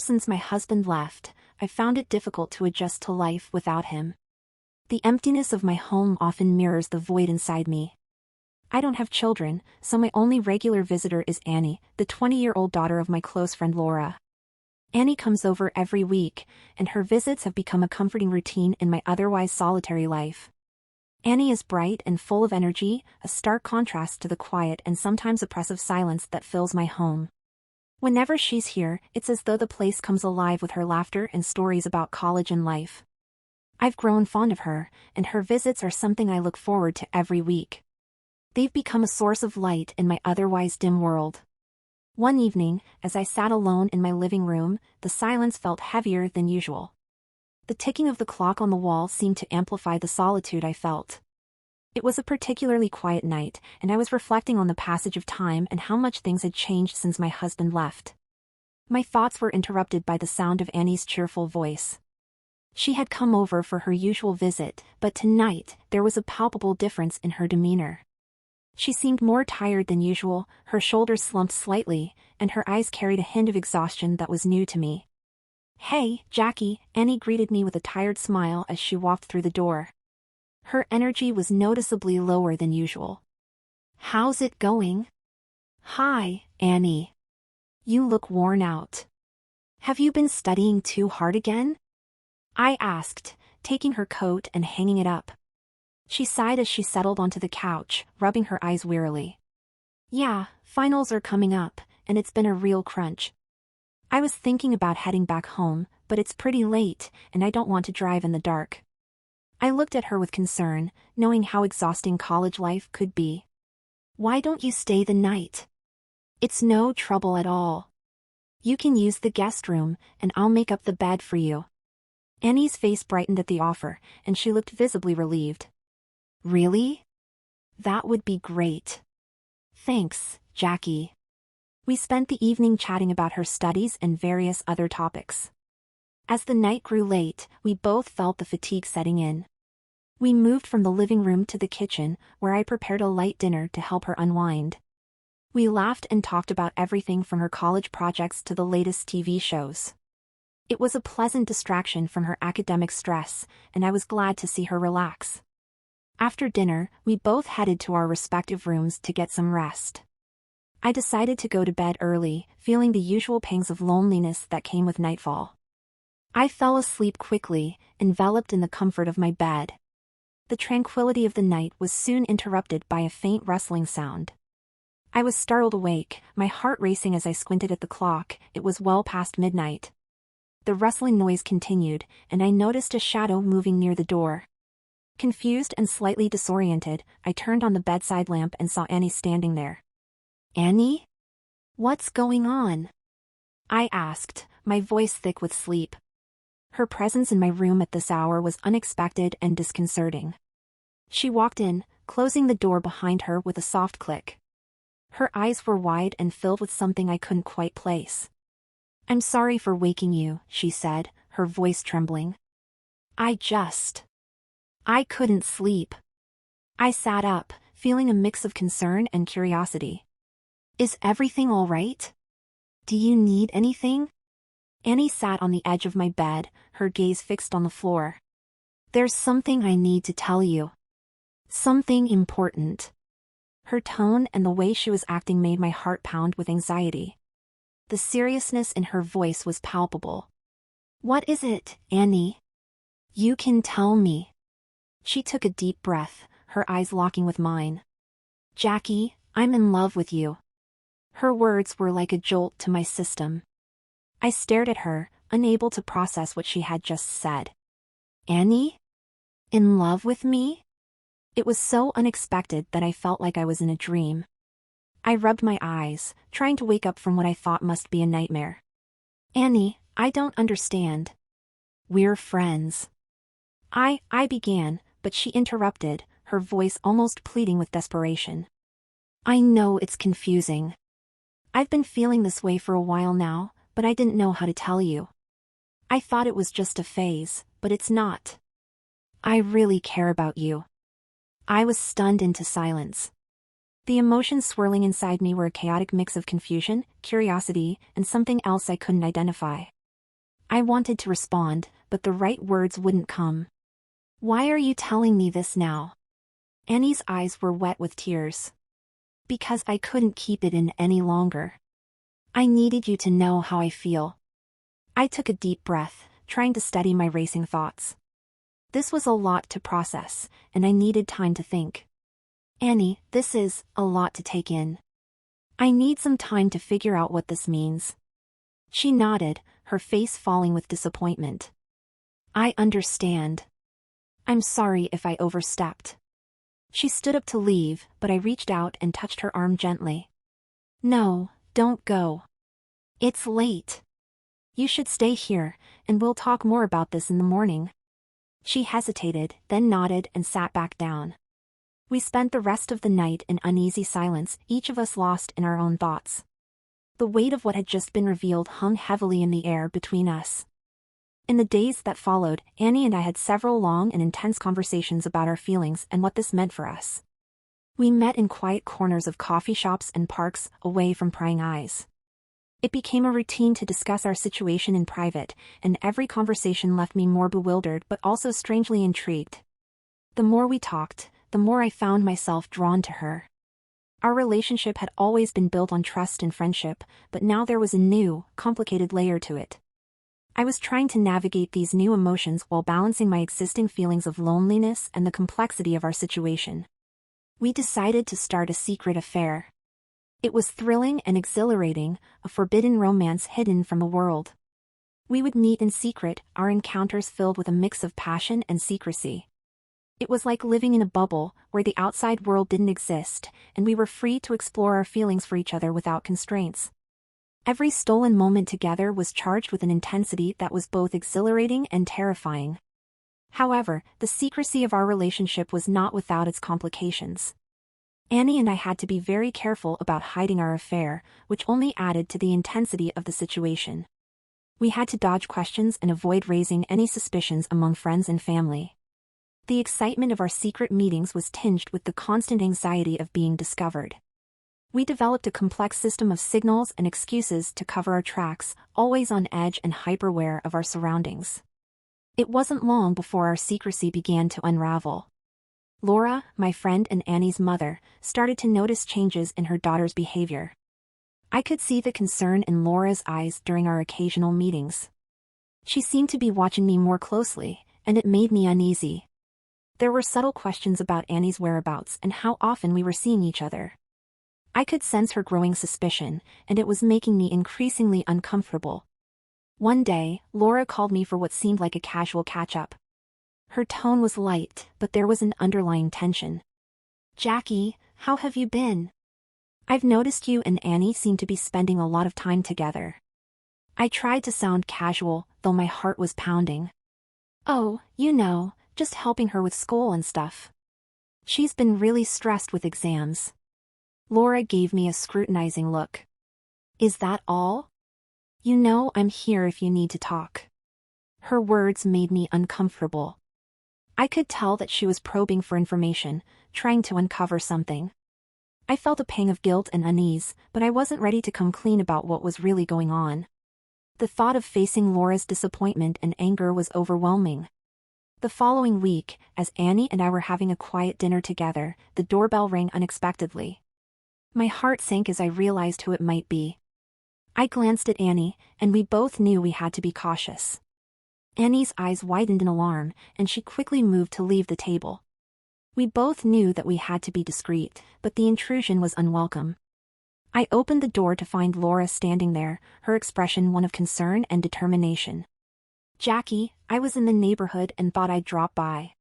since my husband left, I found it difficult to adjust to life without him. The emptiness of my home often mirrors the void inside me. I don't have children, so my only regular visitor is Annie, the 20-year-old daughter of my close friend Laura. Annie comes over every week, and her visits have become a comforting routine in my otherwise solitary life. Annie is bright and full of energy, a stark contrast to the quiet and sometimes oppressive silence that fills my home. Whenever she's here, it's as though the place comes alive with her laughter and stories about college and life. I've grown fond of her, and her visits are something I look forward to every week. They've become a source of light in my otherwise dim world. One evening, as I sat alone in my living room, the silence felt heavier than usual. The ticking of the clock on the wall seemed to amplify the solitude I felt. It was a particularly quiet night, and I was reflecting on the passage of time and how much things had changed since my husband left. My thoughts were interrupted by the sound of Annie's cheerful voice. She had come over for her usual visit, but tonight, there was a palpable difference in her demeanor. She seemed more tired than usual, her shoulders slumped slightly, and her eyes carried a hint of exhaustion that was new to me. "Hey, Jackie," Annie greeted me with a tired smile as she walked through the door. Her energy was noticeably lower than usual. "How's it going?" "Hi, Annie. You look worn out. Have you been studying too hard again?" I asked, taking her coat and hanging it up. She sighed as she settled onto the couch, rubbing her eyes wearily. "Yeah, finals are coming up, and it's been a real crunch. I was thinking about heading back home, but it's pretty late, and I don't want to drive in the dark." I looked at her with concern, knowing how exhausting college life could be. "Why don't you stay the night? It's no trouble at all. You can use the guest room, and I'll make up the bed for you." Annie's face brightened at the offer, and she looked visibly relieved. "Really? That would be great. Thanks, Jackie." We spent the evening chatting about her studies and various other topics. As the night grew late, we both felt the fatigue setting in. We moved from the living room to the kitchen, where I prepared a light dinner to help her unwind. We laughed and talked about everything from her college projects to the latest TV shows. It was a pleasant distraction from her academic stress, and I was glad to see her relax. After dinner, we both headed to our respective rooms to get some rest. I decided to go to bed early, feeling the usual pangs of loneliness that came with nightfall. I fell asleep quickly, enveloped in the comfort of my bed. The tranquility of the night was soon interrupted by a faint rustling sound. I was startled awake, my heart racing as I squinted at the clock. It was well past midnight. The rustling noise continued, and I noticed a shadow moving near the door. Confused and slightly disoriented, I turned on the bedside lamp and saw Annie standing there. "Annie? What's going on?" I asked, my voice thick with sleep. Her presence in my room at this hour was unexpected and disconcerting. She walked in, closing the door behind her with a soft click. Her eyes were wide and filled with something I couldn't quite place. "I'm sorry for waking you," she said, her voice trembling. I couldn't sleep." I sat up, feeling a mix of concern and curiosity. "Is everything all right? Do you need anything?" Annie sat on the edge of my bed, her gaze fixed on the floor. "There's something I need to tell you. Something important." Her tone and the way she was acting made my heart pound with anxiety. The seriousness in her voice was palpable. "What is it, Annie? You can tell me." She took a deep breath, her eyes locking with mine. "Jackie, I'm in love with you." Her words were like a jolt to my system. I stared at her, unable to process what she had just said. "Annie? In love with me?" It was so unexpected that I felt like I was in a dream. I rubbed my eyes, trying to wake up from what I thought must be a nightmare. "Annie, I don't understand." "We're friends." I began, but she interrupted, her voice almost pleading with desperation. "I know it's confusing. I've been feeling this way for a while now, but I didn't know how to tell you. I thought it was just a phase, but it's not. I really care about you." I was stunned into silence. The emotions swirling inside me were a chaotic mix of confusion, curiosity, and something else I couldn't identify. I wanted to respond, but the right words wouldn't come. Why are you telling me this now? Annie's eyes were wet with tears. Because I couldn't keep it in any longer. I needed you to know how I feel. I took a deep breath, trying to steady my racing thoughts. This was a lot to process, and I needed time to think. Annie, this is a lot to take in. I need some time to figure out what this means. She nodded, her face falling with disappointment. I understand. I'm sorry if I overstepped. She stood up to leave, but I reached out and touched her arm gently. No, don't go. It's late. You should stay here, and we'll talk more about this in the morning. She hesitated, then nodded and sat back down. We spent the rest of the night in uneasy silence, each of us lost in our own thoughts. The weight of what had just been revealed hung heavily in the air between us. In the days that followed, Annie and I had several long and intense conversations about our feelings and what this meant for us. We met in quiet corners of coffee shops and parks, away from prying eyes. It became a routine to discuss our situation in private, and every conversation left me more bewildered but also strangely intrigued. The more we talked, the more I found myself drawn to her. Our relationship had always been built on trust and friendship, but now there was a new, complicated layer to it. I was trying to navigate these new emotions while balancing my existing feelings of loneliness and the complexity of our situation. We decided to start a secret affair. It was thrilling and exhilarating, a forbidden romance hidden from the world. We would meet in secret, our encounters filled with a mix of passion and secrecy. It was like living in a bubble, where the outside world didn't exist, and we were free to explore our feelings for each other without constraints. Every stolen moment together was charged with an intensity that was both exhilarating and terrifying. However, the secrecy of our relationship was not without its complications. Annie and I had to be very careful about hiding our affair, which only added to the intensity of the situation. We had to dodge questions and avoid raising any suspicions among friends and family. The excitement of our secret meetings was tinged with the constant anxiety of being discovered. We developed a complex system of signals and excuses to cover our tracks, always on edge and hyper-aware of our surroundings. It wasn't long before our secrecy began to unravel. Laura, my friend and Annie's mother, started to notice changes in her daughter's behavior. I could see the concern in Laura's eyes during our occasional meetings. She seemed to be watching me more closely, and it made me uneasy. There were subtle questions about Annie's whereabouts and how often we were seeing each other. I could sense her growing suspicion, and it was making me increasingly uncomfortable. One day, Laura called me for what seemed like a casual catch-up. Her tone was light, but there was an underlying tension. "Jackie, how have you been? I've noticed you and Annie seem to be spending a lot of time together." I tried to sound casual, though my heart was pounding. "Oh, just helping her with school and stuff. She's been really stressed with exams." Laura gave me a scrutinizing look. "Is that all? You know I'm here if you need to talk." Her words made me uncomfortable. I could tell that she was probing for information, trying to uncover something. I felt a pang of guilt and unease, but I wasn't ready to come clean about what was really going on. The thought of facing Laura's disappointment and anger was overwhelming. The following week, as Annie and I were having a quiet dinner together, the doorbell rang unexpectedly. My heart sank as I realized who it might be. I glanced at Annie, and we both knew we had to be cautious. Annie's eyes widened in alarm, and she quickly moved to leave the table. We both knew that we had to be discreet, but the intrusion was unwelcome. I opened the door to find Laura standing there, her expression one of concern and determination. "Jackie, I was in the neighborhood and thought I'd drop by."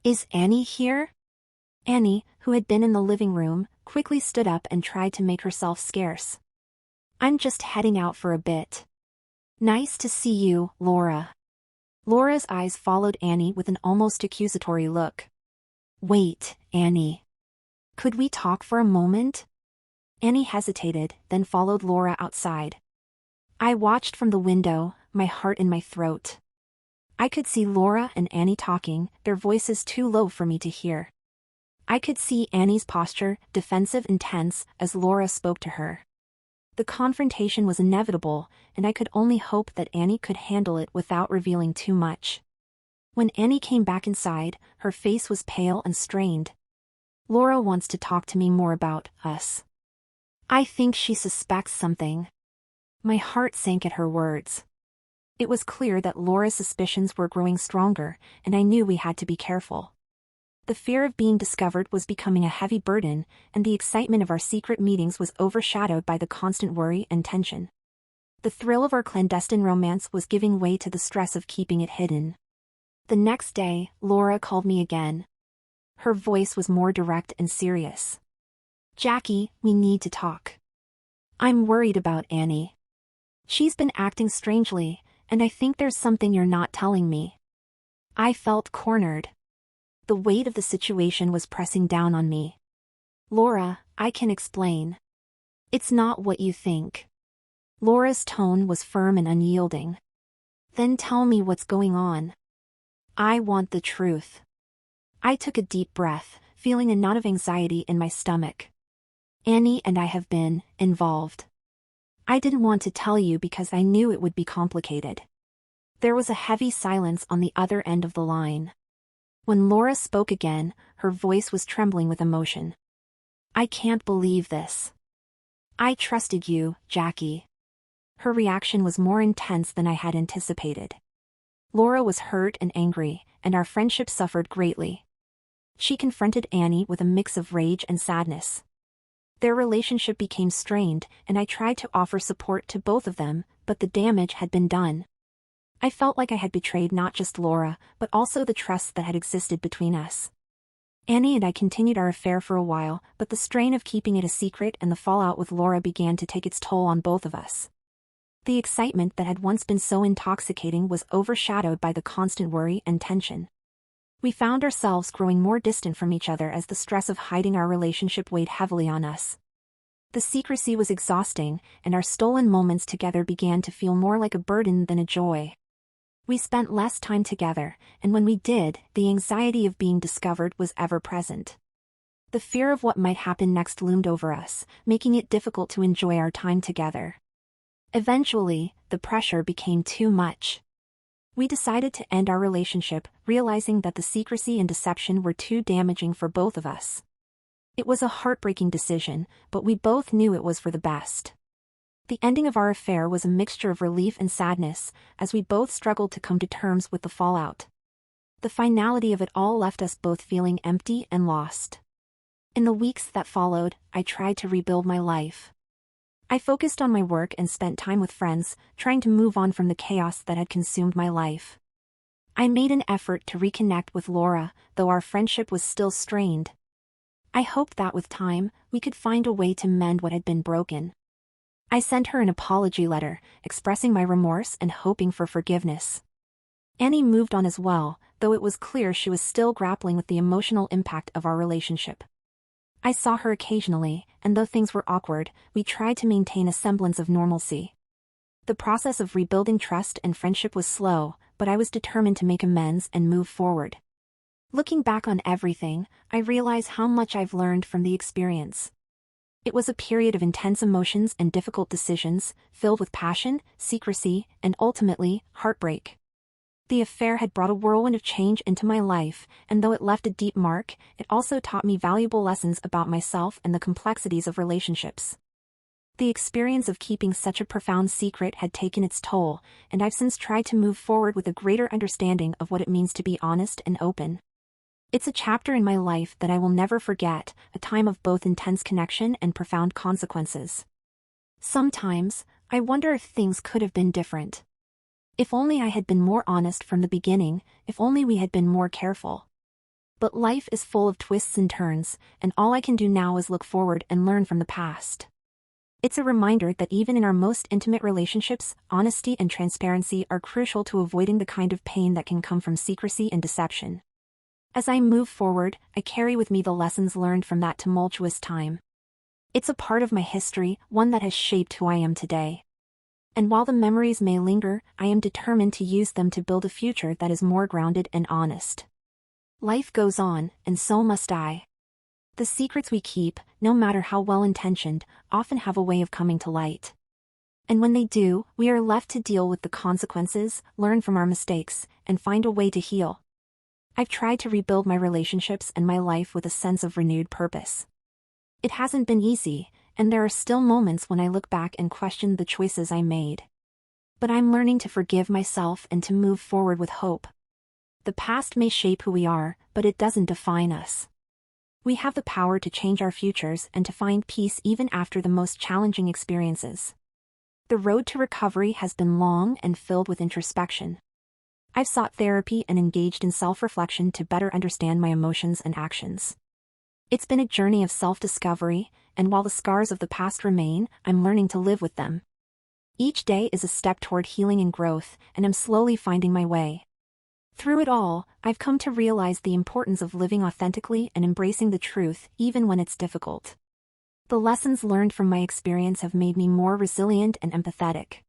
"Is Annie here?" Annie, who had been in the living room, quickly stood up and tried to make herself scarce. "I'm just heading out for a bit." "Nice to see you, Laura." Laura's eyes followed Annie with an almost accusatory look. "Wait, Annie. Could we talk for a moment?" Annie hesitated, then followed Laura outside. I watched from the window, my heart in my throat. I could see Laura and Annie talking, their voices too low for me to hear. I could see Annie's posture, defensive and tense, as Laura spoke to her. The confrontation was inevitable, and I could only hope that Annie could handle it without revealing too much. When Annie came back inside, her face was pale and strained. "Laura wants to talk to me more about us. I think she suspects something." My heart sank at her words. It was clear that Laura's suspicions were growing stronger, and I knew we had to be careful. The fear of being discovered was becoming a heavy burden, and the excitement of our secret meetings was overshadowed by the constant worry and tension. The thrill of our clandestine romance was giving way to the stress of keeping it hidden. The next day, Laura called me again. Her voice was more direct and serious. "Jackie, we need to talk. I'm worried about Annie. She's been acting strangely, and I think there's something you're not telling me." I felt cornered. The weight of the situation was pressing down on me. "Laura, I can explain. It's not what you think." Laura's tone was firm and unyielding. "Then tell me what's going on. I want the truth." I took a deep breath, feeling a knot of anxiety in my stomach. "Annie and I have been involved. I didn't want to tell you because I knew it would be complicated." There was a heavy silence on the other end of the line. When Laura spoke again, her voice was trembling with emotion. "I can't believe this. I trusted you, Jackie." Her reaction was more intense than I had anticipated. Laura was hurt and angry, and our friendship suffered greatly. She confronted Annie with a mix of rage and sadness. Their relationship became strained, and I tried to offer support to both of them, but the damage had been done. I felt like I had betrayed not just Laura, but also the trust that had existed between us. Annie and I continued our affair for a while, but the strain of keeping it a secret and the fallout with Laura began to take its toll on both of us. The excitement that had once been so intoxicating was overshadowed by the constant worry and tension. We found ourselves growing more distant from each other as the stress of hiding our relationship weighed heavily on us. The secrecy was exhausting, and our stolen moments together began to feel more like a burden than a joy. We spent less time together, and when we did, the anxiety of being discovered was ever present. The fear of what might happen next loomed over us, making it difficult to enjoy our time together. Eventually, the pressure became too much. We decided to end our relationship, realizing that the secrecy and deception were too damaging for both of us. It was a heartbreaking decision, but we both knew it was for the best. The ending of our affair was a mixture of relief and sadness, as we both struggled to come to terms with the fallout. The finality of it all left us both feeling empty and lost. In the weeks that followed, I tried to rebuild my life. I focused on my work and spent time with friends, trying to move on from the chaos that had consumed my life. I made an effort to reconnect with Laura, though our friendship was still strained. I hoped that with time, we could find a way to mend what had been broken. I sent her an apology letter, expressing my remorse and hoping for forgiveness. Annie moved on as well, though it was clear she was still grappling with the emotional impact of our relationship. I saw her occasionally, and though things were awkward, we tried to maintain a semblance of normalcy. The process of rebuilding trust and friendship was slow, but I was determined to make amends and move forward. Looking back on everything, I realize how much I've learned from the experience. It was a period of intense emotions and difficult decisions, filled with passion, secrecy, and ultimately, heartbreak. The affair had brought a whirlwind of change into my life, and though it left a deep mark, it also taught me valuable lessons about myself and the complexities of relationships. The experience of keeping such a profound secret had taken its toll, and I've since tried to move forward with a greater understanding of what it means to be honest and open. It's a chapter in my life that I will never forget, a time of both intense connection and profound consequences. Sometimes, I wonder if things could have been different. If only I had been more honest from the beginning, if only we had been more careful. But life is full of twists and turns, and all I can do now is look forward and learn from the past. It's a reminder that even in our most intimate relationships, honesty and transparency are crucial to avoiding the kind of pain that can come from secrecy and deception. As I move forward, I carry with me the lessons learned from that tumultuous time. It's a part of my history, one that has shaped who I am today. And while the memories may linger, I am determined to use them to build a future that is more grounded and honest. Life goes on, and so must I. The secrets we keep, no matter how well-intentioned, often have a way of coming to light. And when they do, we are left to deal with the consequences, learn from our mistakes, and find a way to heal. I've tried to rebuild my relationships and my life with a sense of renewed purpose. It hasn't been easy, and there are still moments when I look back and question the choices I made. But I'm learning to forgive myself and to move forward with hope. The past may shape who we are, but it doesn't define us. We have the power to change our futures and to find peace even after the most challenging experiences. The road to recovery has been long and filled with introspection. I've sought therapy and engaged in self-reflection to better understand my emotions and actions. It's been a journey of self-discovery, and while the scars of the past remain, I'm learning to live with them. Each day is a step toward healing and growth, and I'm slowly finding my way. Through it all, I've come to realize the importance of living authentically and embracing the truth, even when it's difficult. The lessons learned from my experience have made me more resilient and empathetic.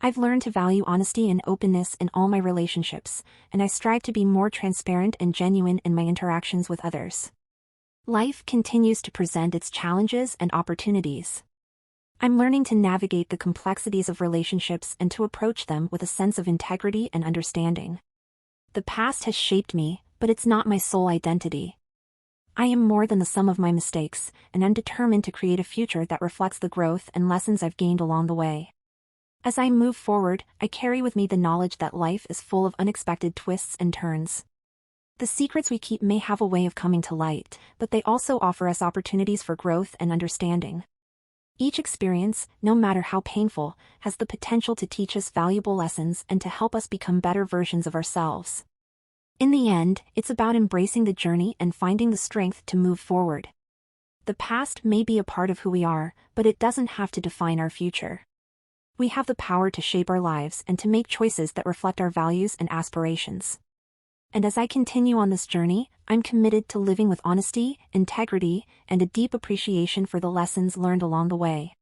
I've learned to value honesty and openness in all my relationships, and I strive to be more transparent and genuine in my interactions with others. Life continues to present its challenges and opportunities. I'm learning to navigate the complexities of relationships and to approach them with a sense of integrity and understanding. The past has shaped me, but it's not my sole identity. I am more than the sum of my mistakes, and I'm determined to create a future that reflects the growth and lessons I've gained along the way. As I move forward, I carry with me the knowledge that life is full of unexpected twists and turns. The secrets we keep may have a way of coming to light, but they also offer us opportunities for growth and understanding. Each experience, no matter how painful, has the potential to teach us valuable lessons and to help us become better versions of ourselves. In the end, it's about embracing the journey and finding the strength to move forward. The past may be a part of who we are, but it doesn't have to define our future. We have the power to shape our lives and to make choices that reflect our values and aspirations. And as I continue on this journey, I'm committed to living with honesty, integrity, and a deep appreciation for the lessons learned along the way.